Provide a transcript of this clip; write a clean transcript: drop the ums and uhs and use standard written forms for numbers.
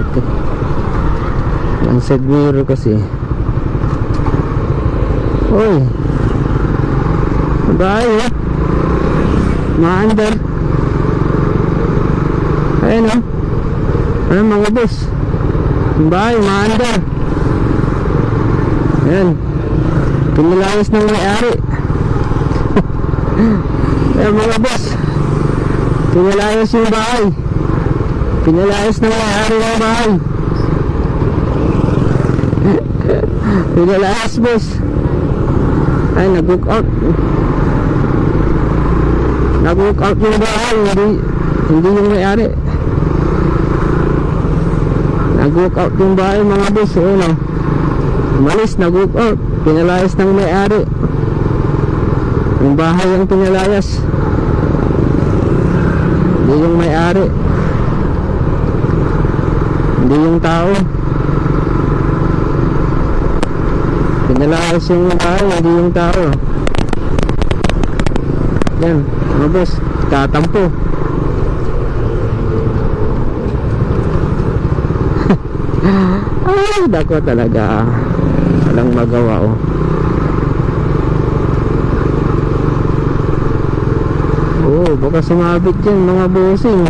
puti. Ang side mirror kasi. Uy, bahay eh. Maandar. Ayun o. Ayun mga boss. Bahay, maandar. Ayan. Pinilayas ng may-ari. Ayun mga boss. Pinilayas yung bahay. Pinilayas ng may-ari ng bahay. Pinilayas boss. Ay, nag-book out. Nag-book out yung bahay. Hindi yung may-ari. Nag-book out yung bahay mga boss. Ayun o. Umalis, nag-book out. Pinalayas ng may-ari. Yung bahay ang pinalayas. Hindi yung may-ari. Hindi yung tao. Pinalayas yung bahay, hindi yung tao. Yan, mga boss, tatampo. Ay, dako talaga. Walang magawa oh. Oh, baka sumabit yan mga bossing.